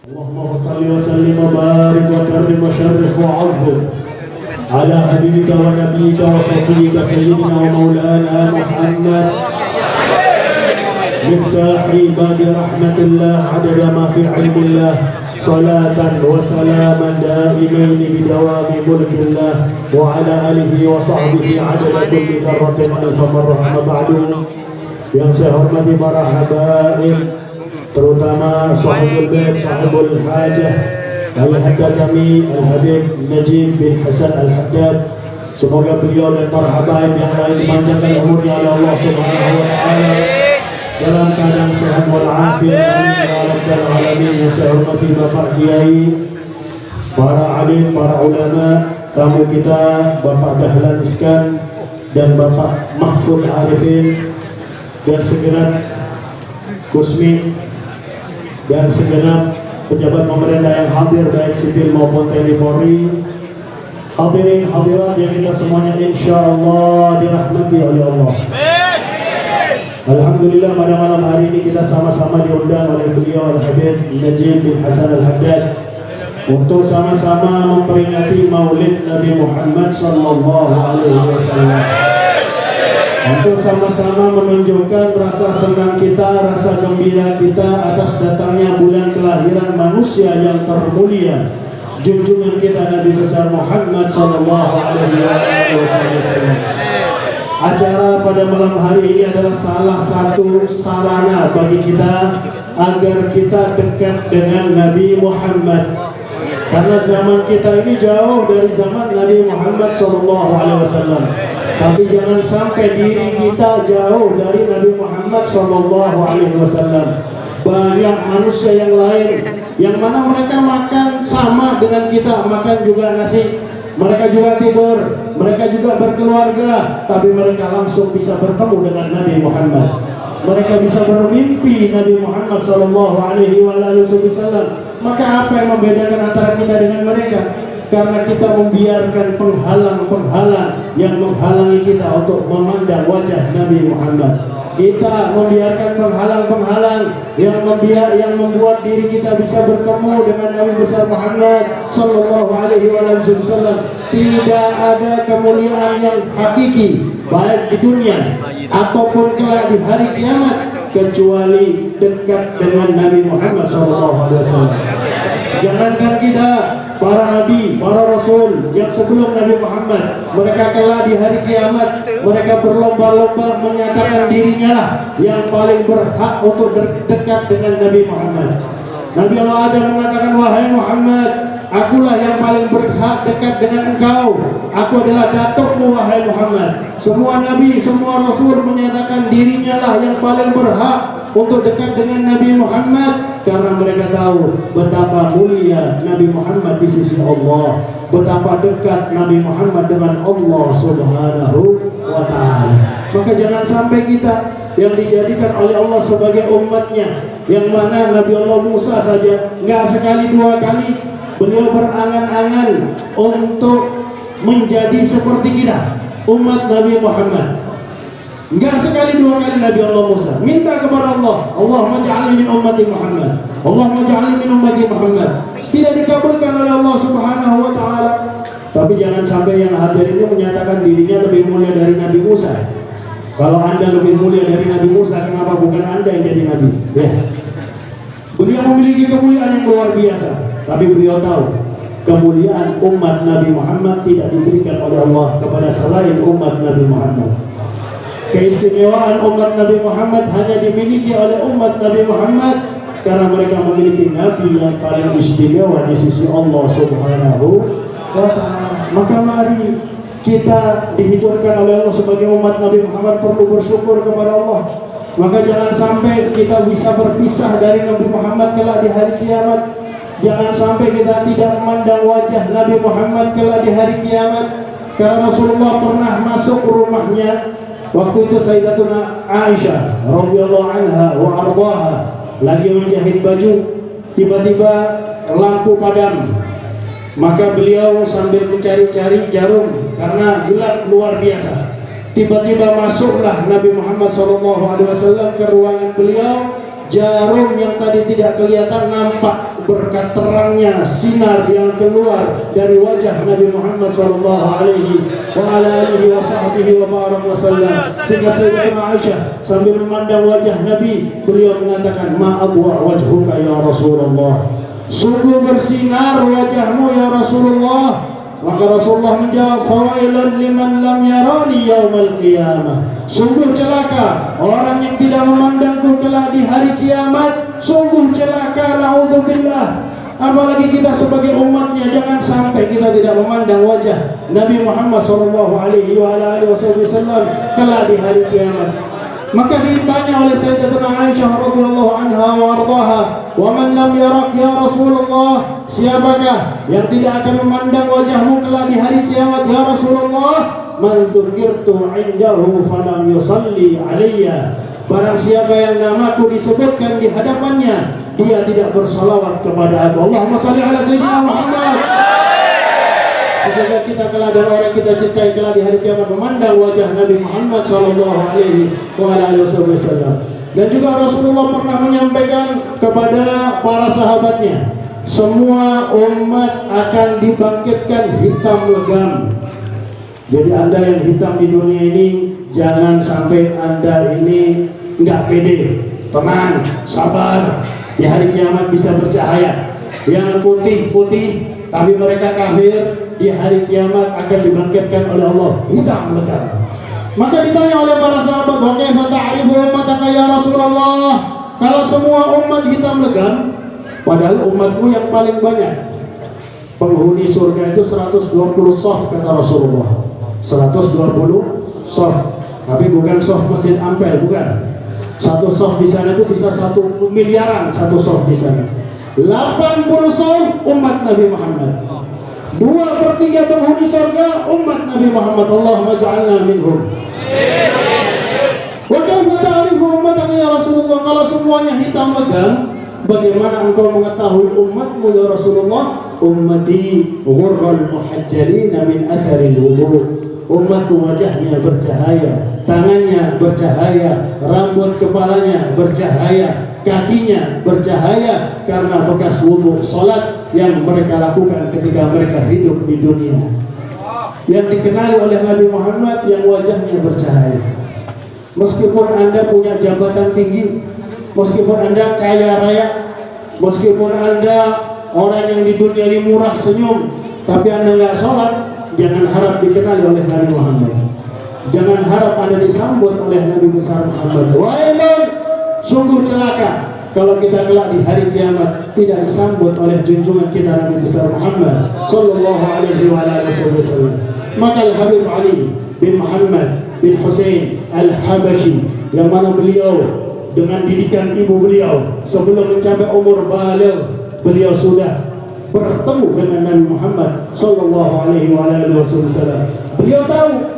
Allahumma salli wa sallim wa barik wa karrim wa syarrif wa 'azzim ala habibika wa nabiyyika wa safiyika sayyidina wa maulana Muhammad miftahi bagi rahmatillah adada ma fi 'ilmillah salatan wa salaman daimain bidawami mulkillah wa ala alihi wa sahbihi adada kulli dzarratin alfa marrah ma ba'du. Yang saya hormati para habaib, terutama sahibul bait, sahibul hajah, ayahanda kami Al-Habib Najib bin Hasan Al-Haddad, semoga beliau dan para habaib yang lain dipanjangkan umurnya oleh Allah Subhanahu wa taala dalam keadaan sehat walafiat, amin ya rabbal alamin. Yang saya hormati Bapak Kiai, para alim, para ulama, tamu kita Bapak Dahlan Iskan dan Bapak Mahfud Arifin, dan segenap Kusmi dan segenap pejabat pemerintah yang hadir baik sipil maupun TNI Polri, hadirin hadirat yang kita semuanya insya Allah dirahmati oleh Allah. Alhamdulillah pada malam hari ini kita sama-sama diundang oleh beliau Al-Habib Najib bin Hasan Al-Haddad untuk sama-sama memperingati Maulid Nabi Muhammad sallallahu alaihi wasallam, untuk sama-sama menunjukkan rasa senang kita, rasa gembira kita atas datangnya bulan kelahiran manusia yang termulia, junjungan kita Nabi besar Muhammad sallallahu alaihi wasallam. Acara pada malam hari ini adalah salah satu sarana bagi kita agar kita dekat dengan Nabi Muhammad. Karena zaman kita ini jauh dari zaman Nabi Muhammad sallallahu alaihi wasallam. Tapi jangan sampai diri kita jauh dari Nabi Muhammad sallallahu alaihi wasallam. Banyak manusia yang lain yang mana mereka makan sama dengan kita, makan juga nasi, mereka juga tidur, mereka juga berkeluarga, tapi mereka langsung bisa bertemu dengan Nabi Muhammad. Mereka bisa bermimpi Nabi Muhammad sallallahu alaihi wasallam. Maka apa yang membedakan antara kita dengan mereka? Karena kita membiarkan penghalang-penghalang yang menghalangi kita untuk memandang wajah Nabi Muhammad. Kita membiarkan penghalang-penghalang yang membuat diri kita bisa bertemu dengan Nabi besar Muhammad sallallahu alaihi wasallam. Tidak ada kemuliaan yang hakiki baik di dunia ataupun kelak di hari kiamat kecuali dekat dengan Nabi Muhammad sallallahu alaihi wasallam. Jangankan kita, para nabi, para rasul yang sebelum Nabi Muhammad, mereka kelak di hari kiamat, mereka berlomba-lomba menyatakan dirinya lah yang paling berhak untuk dekat dengan Nabi Muhammad. Nabi Allah Adam mengatakan, wahai Muhammad, akulah yang paling berhak dekat dengan engkau. Aku adalah datukmu wahai Muhammad. Semua nabi, semua rasul menyatakan dirinya lah yang paling berhak untuk dekat dengan Nabi Muhammad, karena mereka tahu betapa mulia Nabi Muhammad di sisi Allah, betapa dekat Nabi Muhammad dengan Allah Subhanahu wa ta'ala. Maka jangan sampai kita yang dijadikan oleh Allah sebagai umatnya, yang mana Nabi Allah Musa saja nggak sekali dua kali beliau berangan-angan untuk menjadi seperti kita, umat Nabi Muhammad. Enggak sekali dua kali Nabi Allah Musa minta kepada Allah, Allahumma ja'alni min ummati Muhammad, Allahumma ja'alni min ummati Muhammad. Tidak dikabulkan oleh Allah Subhanahu wa ta'ala. Tapi jangan sampai yang hadir ini menyatakan dirinya lebih mulia dari Nabi Musa. Kalau Anda lebih mulia dari Nabi Musa, kenapa bukan Anda yang jadi Nabi? Ya. Beliau memiliki kemuliaan yang luar biasa, tapi beliau tahu kemuliaan umat Nabi Muhammad tidak diberikan oleh Allah kepada selain umat Nabi Muhammad. Keistimewaan umat Nabi Muhammad hanya dimiliki oleh umat Nabi Muhammad karena mereka memiliki Nabi yang paling istimewa di sisi Allah Subhanahu wa ta'ala. Maka mari kita dihidupkan oleh Allah sebagai umat Nabi Muhammad, perlu bersyukur kepada Allah. Maka jangan sampai kita bisa berpisah dari Nabi Muhammad kelak di hari kiamat. Jangan sampai kita tidak memandang wajah Nabi Muhammad kelak di hari kiamat. Karena Rasulullah pernah masuk ke rumahnya. Waktu itu Sayyidatuna Aisyah radhiyallahu anha wa ardhaha lagi menjahit baju, tiba-tiba lampu padam. Maka beliau sambil mencari-cari jarum karena gelap luar biasa. Tiba-tiba masuklah Nabi Muhammad SAW ke ruangan beliau. Jarum yang tadi tidak kelihatan nampak berkat terangnya sinar yang keluar dari wajah Nabi Muhammad sallallahu alaihi wasallam, sehingga Sayyidatuna Aisyah sambil memandang wajah Nabi, beliau mengatakan, ma abwa wajhuka ya Rasulullah, sungguh bersinar wajahmu ya Rasulullah. Maka Rasulullah menjawab, fawailun liman lam yarani yaumal qiyamah, sungguh celaka orang yang tidak memandangku kelak di hari kiamat. Sungguh celaka, naudzubillah. Apalagi kita sebagai umatnya, jangan sampai kita tidak memandang wajah Nabi Muhammad SAW kelak di hari kiamat. Maka ditanya oleh Sayyidatuna Aisyah radhiyallahu anha wa ardhaha, wa man lam yarak ya Rasulullah, siapakah yang tidak akan memandang wajahmu kelak di hari kiamat ya Rasulullah? Man dzukirtu indahu falam yusalli alayya, barang siapa yang namaku disebutkan di hadapannya, dia tidak bersalawat kepada aku. Allahumma shalli ala sayyidina Muhammad. Semoga kita kelak dan orang kita cintai kelak di hari kiamat memandang wajah Nabi Muhammad sallallahu alaihi wasallam. Dan juga Rasulullah pernah menyampaikan kepada para sahabatnya, semua umat akan dibangkitkan hitam legam. Jadi Anda yang hitam di dunia ini, jangan sampai Anda ini enggak pede. Tenang, sabar. Di hari kiamat bisa bercahaya. Yang putih-putih tapi mereka kafir, di hari kiamat akan dibangkitkan oleh Allah hitam legam. Maka ditanya oleh para sahabat, wa kaifa ta'rifu ummataka ya Rasulullah? Kalau semua umat hitam legam, padahal umatku yang paling banyak penghuni surga itu 120 shaf kata Rasulullah. 120 shaf. Tapi bukan shaf Masjid Ampel, bukan. Satu shaf di sana itu bisa 1 miliaran satu shaf di sana. 80 shaf umat Nabi Muhammad. 2/3 penghuni surga umat Nabi Muhammad. Allahumma ja'alna minhum. Wa kaifa ta'rifu ummataka ya Rasulullah? Kalau semuanya hitam legam, bagaimana engkau mengetahui umatmu ya Rasulullah? Ummati ghurral muhajjalin min atharil wudu. Umatku wajahnya bercahaya, tangannya bercahaya, rambut kepalanya bercahaya, kakinya bercahaya karena bekas wudu salat yang mereka lakukan ketika mereka hidup di dunia. Yang dikenali oleh Nabi Muhammad yang wajahnya bercahaya. Meskipun Anda punya jabatan tinggi, meskipun Anda kaya raya, meskipun Anda orang yang di dunia ini murah senyum, tapi Anda nggak sholat, jangan harap dikenali oleh Nabi Muhammad. Jangan harap Anda disambut oleh Nabi besar Muhammad. Wailun, sungguh celaka kalau kita kelak di hari kiamat tidak disambut oleh junjungan kita Nabi besar Muhammad sallallahu alaihi wasallam. Maka Al-Habib Ali bin Muhammad bin Hussein Al-Habashi, yang mana beliau dengan didikan ibu beliau sebelum mencapai umur baligh, beliau sudah bertemu dengan Nabi Muhammad sallallahu alaihi wasallam. Beliau tahu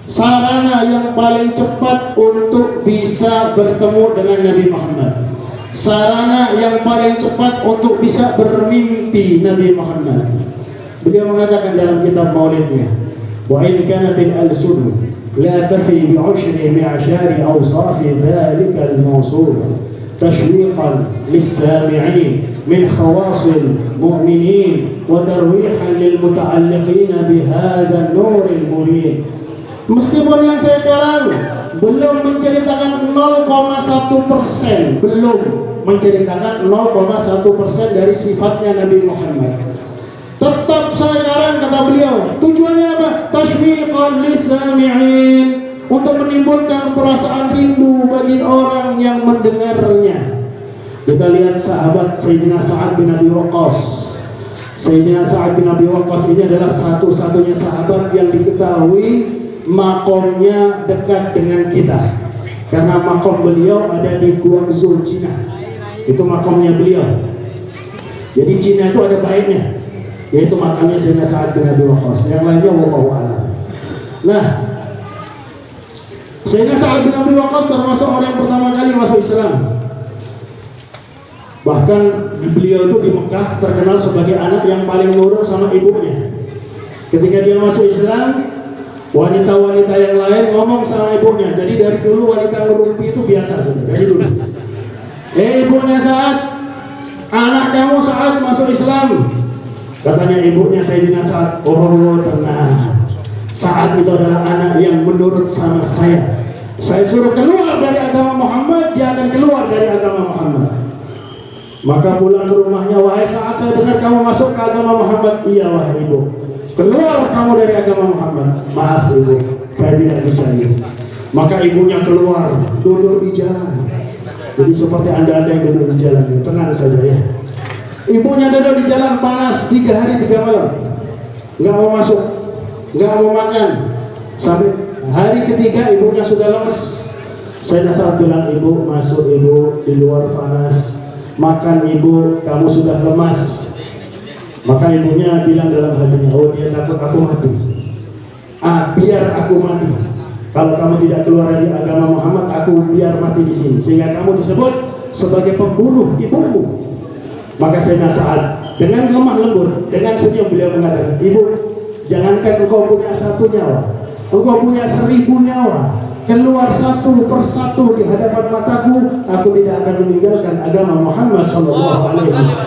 sarana yang paling cepat untuk bisa bertemu dengan Nabi Muhammad, sarana yang paling cepat untuk bisa bermimpi Nabi Muhammad. Beliau mengatakan dalam kitab maulidnya, wa in kanatil al-sudu la tafi bi 'ashri mi'ashari awsafi dhalika al-mawsuf tashwiqan lis-sami'in min khawasil mu'minin wa tarwihan lil muta'alliqin bi hadha an-nur al-mubin. Meskipun yang saya sekarang belum menceritakan 0,1%, belum menceritakan 0,1% dari sifatnya Nabi Muhammad, tetap sekarang kata beliau, tujuannya apa? Tashwiqan lis-sami'in, untuk menimbulkan perasaan rindu bagi orang yang mendengarnya. Kita lihat sahabat Sayyidina Sa'ad bin Abi Waqqas. Sayyidina Sa'ad bin Abi Waqqas ini adalah satu-satunya sahabat yang diketahui makomnya dekat dengan kita, karena makom beliau ada di Guangzhou, Cina. Itu makomnya beliau. Jadi Cina itu ada baiknya, yaitu makamnya Sayyidina Sa'ad bin Abi Waqqas. Yang lainnya wallahu a'lam. Nah, Sayyidina Sa'ad bin Abi Waqqas termasuk orang yang pertama kali masuk Islam. Bahkan beliau itu di Mekah terkenal sebagai anak yang paling nurut sama ibunya. Ketika dia masuk Islam, wanita-wanita yang lain ngomong sama ibunya. Jadi dari dulu wanita ngerumpi itu biasa sudah, dari dulu. Ibunya Sa'ad, anak kamu Sa'ad masuk Islam. Katanya ibunya Sayyidina Sa'ad, oh tenang, Sa'ad itu adalah anak yang menurut sama saya suruh keluar dari agama Muhammad, dia akan keluar dari agama Muhammad. Maka pulang ke rumahnya, wahai Sa'ad, saya dengar kamu masuk ke agama Muhammad. Iya wahai ibu, keluar kamu dari agama Muhammad. Maaf ibu, saya tidak bisa ibu. Maka ibunya keluar, duduk di jalan. Jadi seperti anda yang duduk di jalan, tenang saja ya. Ibunya duduk di jalan panas 3 hari 3 malam, nggak mau masuk, nggak mau makan. Sampai hari ketiga ibunya sudah lemes. Saya Sa'ad bilang, ibu masuk ibu, di luar panas, makan ibu, kamu sudah lemas. Maka ibunya bilang dalam hatinya, oh dia takut aku mati. Biar aku mati. Kalau kamu tidak keluar dari agama Muhammad, aku biar mati di sini. Sehingga kamu disebut sebagai pembunuh ibumu. Maka Sayyidina Sa'ad dengan lemah lembut, dengan senyum beliau mengatakan, ibu, jangankan engkau punya 1 nyawa, engkau punya 1000 nyawa, keluar satu persatu di hadapan mataku, aku tidak akan meninggalkan agama Muhammad sallallahu alaihi wasallam.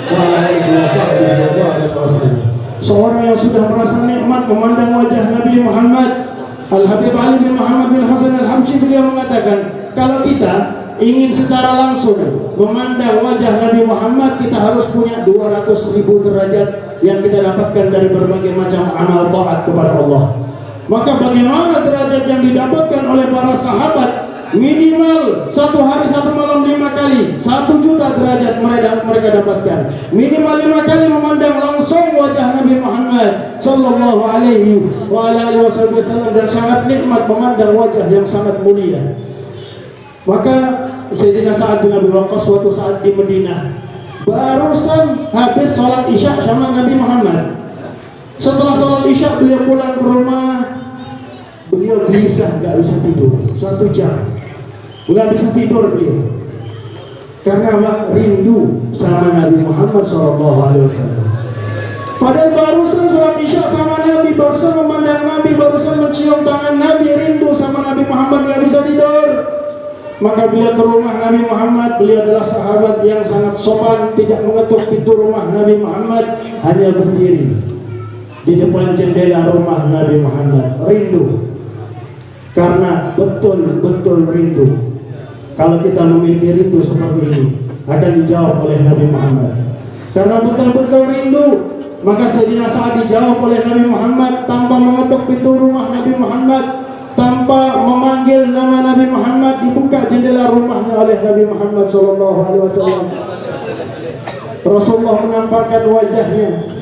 Seorang yang sudah merasa nikmat memandang wajah Nabi Muhammad, Al-Habib Ali bin Muhammad bin Hasan Al-Habsyi, beliau mengatakan, kalau kita ingin secara langsung memandang wajah Nabi Muhammad, kita harus punya 200.000 derajat yang kita dapatkan dari berbagai macam amal taat kepada Allah. Maka bagaimana derajat yang didapatkan oleh para sahabat? Minimal 1 hari 1 malam 5 kali, 1 juta derajat mereka dapatkan. Minimal 5 kali memandang langsung wajah Nabi Muhammad sallallahu alaihi wasallam, dan sangat nikmat memandang wajah yang sangat mulia. Maka Sayyidina Sa'ad bin Abi Waqqas suatu saat di Madinah, barusan habis sholat Isya sama Nabi Muhammad. Setelah sholat Isya beliau pulang ke rumah, beliau gelisah, gak bisa tidur 1 jam, gak bisa tidur beliau karena rindu sama Nabi Muhammad SAW. Padahal barusan sholat Isya sama Nabi, barusan memandang Nabi, barusan mencium tangan Nabi, rindu sama Nabi Muhammad, gak bisa tidur. Maka beliau ke rumah Nabi Muhammad. Beliau adalah sahabat yang sangat sopan, tidak mengetuk pintu rumah Nabi Muhammad, hanya berdiri di depan jendela rumah Nabi Muhammad, rindu. Karena betul-betul rindu. Kalau kita memiliki rindu seperti ini, akan dijawab oleh Nabi Muhammad. Karena betul-betul rindu, maka Sayyidina Sa'ad dijawab oleh Nabi Muhammad tanpa mengetuk pintu rumah Nabi Muhammad, tanpa memanggil nama Nabi Muhammad, dibuka jendela rumahnya oleh Nabi Muhammad SAW. Rasulullah menampakkan wajahnya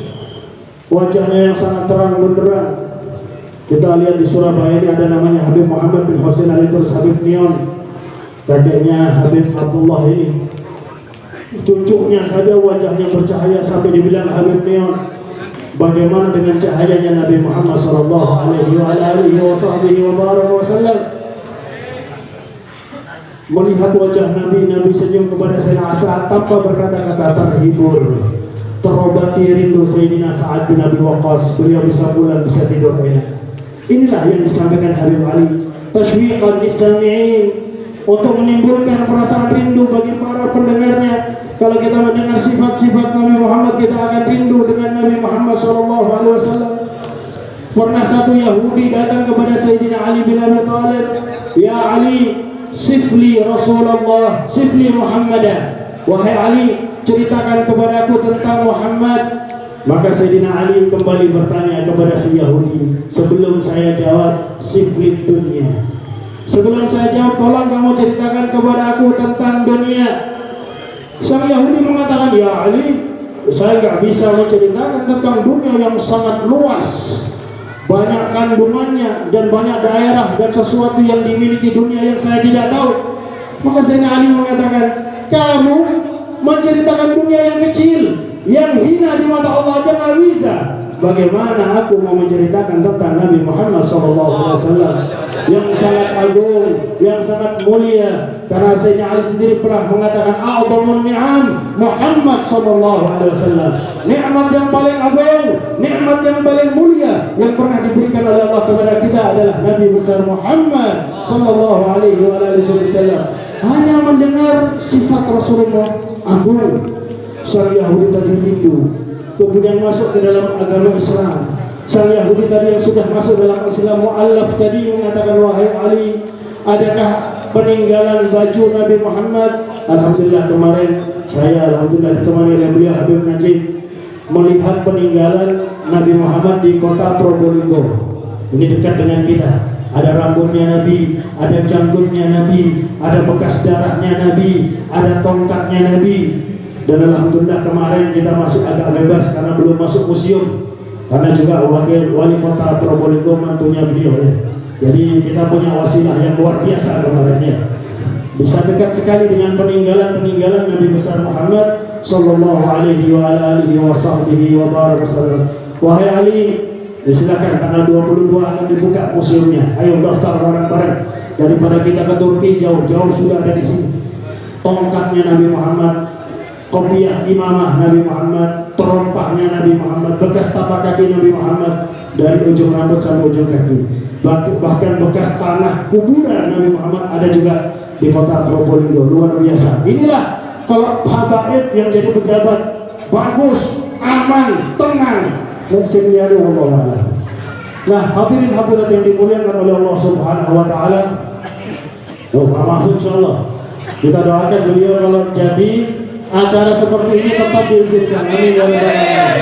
yang sangat terang benderang. Kita lihat di Surabaya ini ada namanya Habib Muhammad bin Hussein alias Habib Nion, kakeknya Habib Abdullah ini. Cucunya saja wajahnya bercahaya sampai dibilang Habib Nion. Bagaimana dengan cahayanya Nabi Muhammad sallallahu alaihi wasallam? Melihat wajah Nabi, Nabi senyum kepada Sayyidina Sa'ad tanpa berkata-kata, terhibur, terobati rindu Sayyidina Sa'ad bin Abi Waqqas. Beliau bisa pulang, bisa tidur enak. Inilah yang disampaikan Habib Ali, tashwiqan lis-sami'in, untuk menimbulkan perasaan rindu bagi para pendengarnya. Kalau kita mendengar sifat-sifat Nabi Muhammad, kita akan rindu dengan Nabi Muhammad SAW. Pernah satu Yahudi datang kepada Sayyidina Ali bin Abi Thalib, ya Ali, sifli Rasulullah, sifli Muhammadah. Wahai Ali, ceritakan kepadaku tentang Muhammad. Maka Sayyidina Ali kembali bertanya kepada si Yahudi, sebelum saya jawab, sifli dunia. Sebelum saya jawab, tolong kamu ceritakan kepada aku tentang dunia. Sang Yahudi mengatakan, ya Ali, saya nggak bisa menceritakan tentang dunia yang sangat luas, banyak kandungannya dan banyak daerah dan sesuatu yang dimiliki dunia yang saya tidak tahu. Maka Sayyidina Ali mengatakan, kamu menceritakan dunia yang kecil, yang hina di mata Allah aja nggak bisa. Bagaimana aku mau menceritakan tentang Nabi Muhammad SAW yang sangat agung, yang sangat mulia? Karena Sayyidina Ali sendiri pernah mengatakan, a'dhamun ni'am Muhammad SAW, nikmat yang paling agung, nikmat yang paling mulia yang pernah diberikan oleh Allah kepada kita adalah Nabi besar Muhammad SAW. Hanya mendengar sifat Rasulullah agung, Sang Yahudi tadi Hindu, kemudian masuk ke dalam agama Islam. Sang Yahudi tadi yang sudah masuk dalam Islam mu'allaf tadi mengatakan, wahai Ali, adakah peninggalan baju Nabi Muhammad? Alhamdulillah kemarin saya ditemani oleh beliau Habib Najib melihat peninggalan Nabi Muhammad di kota Probolinggo. Ini dekat dengan kita. Ada rambutnya Nabi, ada janggutnya Nabi, ada bekas darahnya Nabi, ada tongkatnya Nabi. Dan alhamdulillah kemarin kita masuk agak bebas karena belum masuk museum. Karena juga wali kota Probolinggo mantunya beliau ya. Jadi kita punya wasilah yang luar biasa kemarin ya. Bisa dekat sekali dengan peninggalan Nabi besar Muhammad sallallahu alaihi wa alihi wa sahbihi wa barakatuh. Wahai Ali, silakan tanggal 22 akan dibuka museumnya. Ayo daftar barang-barang. Daripada kita ke Turki jauh-jauh sudah ada di sini. Tongkatnya Nabi Muhammad, kopiah imamah Nabi Muhammad, terompahnya Nabi Muhammad, bekas tapak kaki Nabi Muhammad dari ujung rambut sampai ujung kaki. Bahkan bekas tanah kuburan Nabi Muhammad ada juga di kota Probolinggo. Luar biasa. Inilah kalau habaib yang jadi pejabat bagus, aman, tenang. Nah, hadirin hadirat yang dimuliakan oleh Allah Subhanahu wa taala. Insyaallah kita doakan beliau kalau jadi acara seperti ini tetap diizinkan. Amin ya rabbal alamin.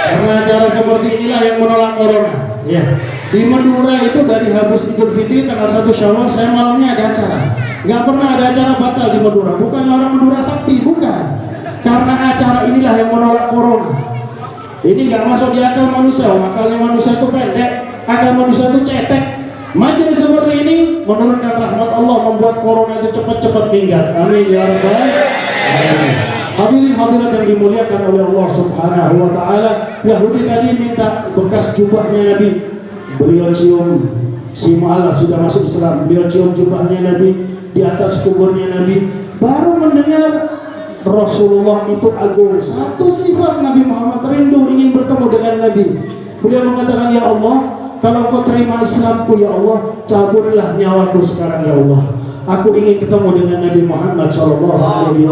Karena acara seperti inilah yang menolak corona. Ya. Di Madura itu dari habis Idul Fitri tanggal 1 Syawal saya malamnya ada acara. Nggak pernah ada acara batal di Madura. Bukan orang Madura sakti, bukan. Karena acara inilah yang menolak corona. Ini nggak masuk di akal manusia. Akalnya manusia itu pendek, akal manusia itu cetek. Majelis seperti ini menurunkan rahmat Allah, membuat corona itu cepat-cepat minggat. Amin ya rabbal alamin. Hadirin hadirat yang dimuliakan oleh Allah Subhanahu wa taala. Yahudi tadi minta bekas jubahnya Nabi. Beliau cium, si mu'alaf sudah masuk Islam. Beliau cium jubahnya Nabi, di atas kuburnya Nabi. Baru mendengar Rasulullah itu agung. Satu sifat Nabi Muhammad, rindu ingin bertemu dengan Nabi. Beliau mengatakan, ya Allah, kalau kau terima Islamku ya Allah, cabutlah nyawaku sekarang ya Allah. Aku ingin ketemu dengan Nabi Muhammad sallallahu alaihi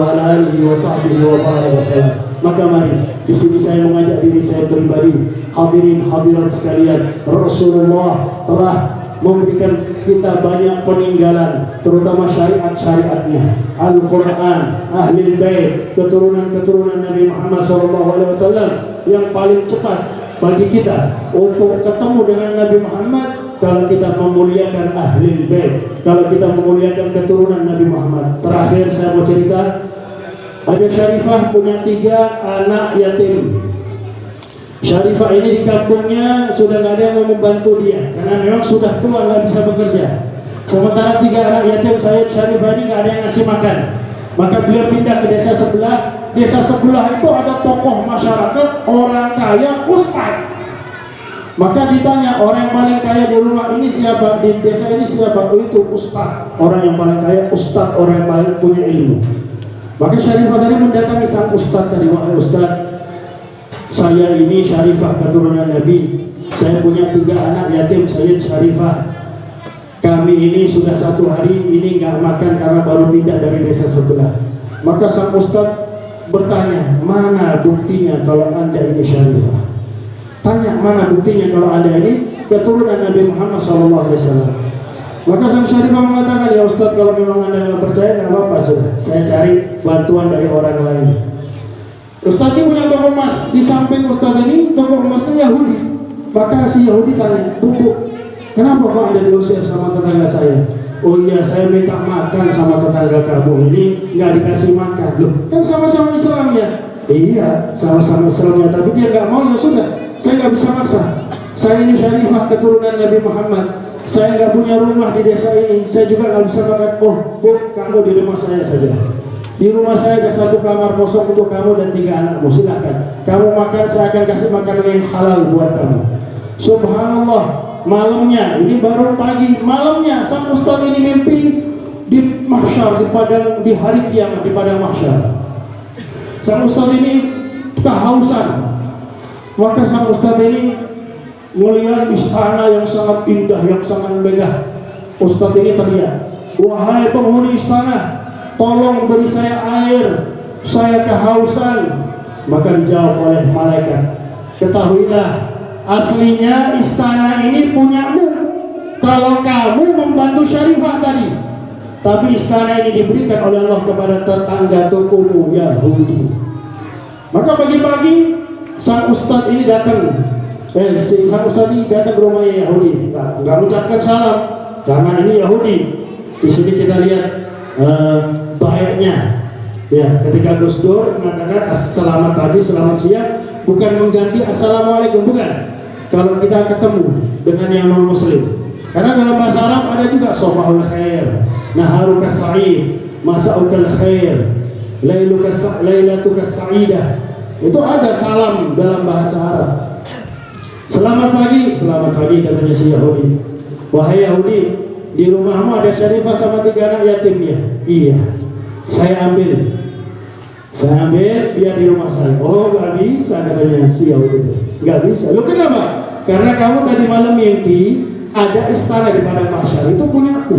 wasallam. Maka mari di sini saya mengajak diri saya pribadi, hadirin hadirat sekalian, Rasulullah telah memberikan kita banyak peninggalan, terutama syariat-syariatnya, Al-Quran, Ahlul Bait, keturunan-keturunan Nabi Muhammad SAW yang paling cepat bagi kita untuk ketemu dengan Nabi Muhammad kalau kita memuliakan Ahlul Bait, kalau kita memuliakan keturunan Nabi Muhammad. Terakhir saya mau cerita, ada Syarifah punya 3 anak yatim. Syarifah ini di kampungnya sudah nggak ada yang mau membantu dia karena memang sudah tua, nggak bisa bekerja. Sementara 3 anak yatim saya Syarifah ini nggak ada yang ngasih makan. Maka beliau pindah ke desa sebelah. Desa sebelah itu ada tokoh masyarakat, orang kaya, ustaz. Maka ditanya orang yang paling kaya di rumah ini siapa, di desa ini siapa? Oh itu ustaz. Orang yang paling kaya ustaz, orang yang paling punya ilmu. Maka Syarifah tadi mendatangi sang ustaz tadi, wahai ustaz, saya ini Syarifah keturunan Nabi. Saya punya 3 anak yatim, saya Syarifah. Kami ini sudah 1 hari ini nggak makan karena baru pindah dari desa sebelah. Maka sang ustaz bertanya, mana buktinya kalau anda ini Syarifah? Tanya, mana buktinya kalau anda ini keturunan Nabi Muhammad SAW? Maka sang Syarifah mengatakan, ya ustaz, kalau memang anda nggak percaya nggak apa-apa, sudah. Saya cari bantuan dari orang lain. Ustaz ini punya toko emas, di samping Ustaz ini toko emasnya Yahudi. Maka si Yahudi tanya, "Bu, kenapa kok Anda diusir sama tetangga saya?" "Oh iya, saya minta makan sama tetangga kamu ini, nggak dikasih makan." "Loh, kan sama-sama Islam ya?" "Iya, sama-sama Islam ya, tapi dia nggak mau, ya sudah, saya nggak bisa maksa. Saya ini Syarifah keturunan Nabi Muhammad. Saya nggak punya rumah di desa ini, saya juga nggak bisa makan." "Oh, Bu, kamu di rumah saya saja. Di rumah saya ada 1 kamar kosong untuk kamu dan 3 anakmu, silahkan. Kamu makan, saya akan kasih makanan yang halal buat kamu." Subhanallah, malamnya, ini baru pagi, malamnya sang ustaz ini mimpi di mahsyar, di hari kiamat, di padang mahsyar. Sang ustaz ini kehausan. Maka sang ustaz ini melihat istana yang sangat indah, yang sangat megah. Ustaz ini teriak, "Wahai penghuni istana, tolong beri saya air saya kehausan. Maka dijawab oleh malaikat, ketahuilah, aslinya istana ini punyamu kalau kamu membantu Syarifah tadi. Tapi istana ini diberikan oleh Allah kepada tetangga tokomu Yahudi. Maka pagi-pagi sang ustadz ini datang. Sang ustadz ini datang ke rumah Yahudi. Enggak mengucapkan salam karena ini Yahudi. Di sini kita lihat baiknya. Ya, ketika Gus Dur mengatakan selamat pagi, selamat siang, bukan mengganti assalamualaikum, bukan. Kalau kita ketemu dengan yang non muslim, karena dalam bahasa Arab ada juga sobahul khair, naharuka sa'id, masa'ukal khair, lailatuka sa'idah. Itu ada salam dalam bahasa Arab. Selamat pagi katanya si Yahudi. Wahai Yahudi, di rumahmu ada Syarifah sama 3 anak yatim ya? Iya. Saya ambil biar di rumah saya. Oh, nggak bisa katanya si Yahudi itu. Nggak bisa. Lu kenapa? Karena kamu tadi malam mimpi ada istana di padang mahsyar, itu punya aku.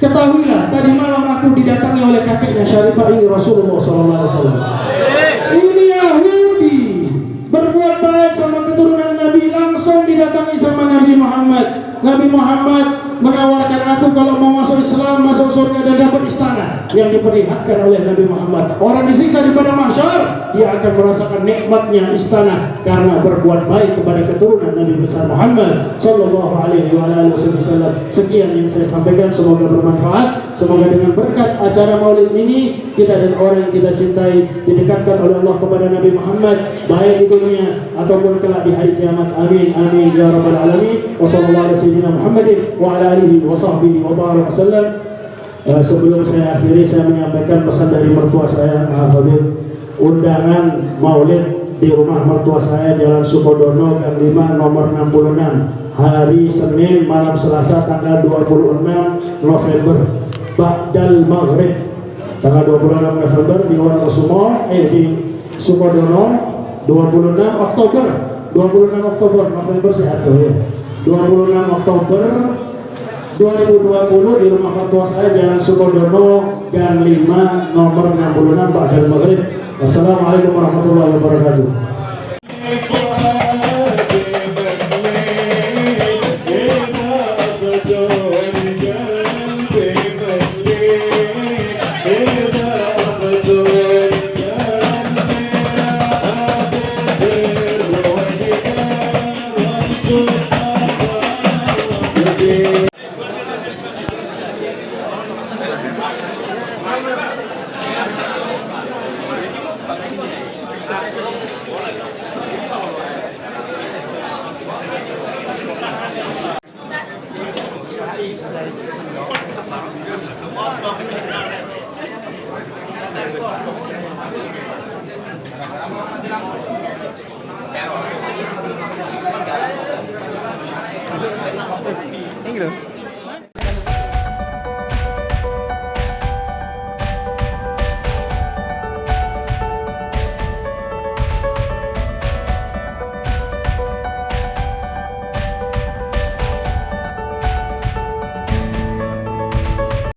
Ketahuilah, tadi malam aku didatangi oleh kakeknya Syarifah ini, Rasulullah SAW. Ini Yahudi berbuat baik sama keturunan Nabi, langsung didatangi sama Nabi Muhammad. Nabi Muhammad menawarkan aku kalau mau masuk Islam, masuk surga dan dapat istana yang diperlihatkan oleh Nabi Muhammad. Orang disiksa di padang mahsyar, dia akan merasakan nikmatnya istana karena berbuat baik kepada keturunan Nabi besar Muhammad sallallahu alaihi wasallam. Sekian yang saya sampaikan, semoga bermanfaat. Semoga dengan berkat acara Maulid ini kita dan orang yang kita cintai didekatkan oleh Allah kepada Nabi Muhammad, baik di dunia ataupun kelak di hari kiamat. Amin amin ya rabbal alamin. Wassallallahu ala sayyidina Muhammadin wa ala alihi wa sahbihi wa baraka wasallam. Sebelum saya akhiri, saya menyampaikan pesan dari mertua saya, Habib. Undangan Maulid di rumah mertua saya, Jalan Sukodono, Gang 5, nomor 66, hari Senin malam Selasa tanggal 26 November Ba'dal Maghrib, tanggal 26 November di Wonosobo, di Sukodono. 26 Oktober November saya atur ya, 26 Oktober 2020 di rumah mertua saya, Jalan Sukodono, Gang 5, nomor 66, Ba'dal Maghrib. Assalamualaikum warahmatullahi wabarakatuh. Ini gitu.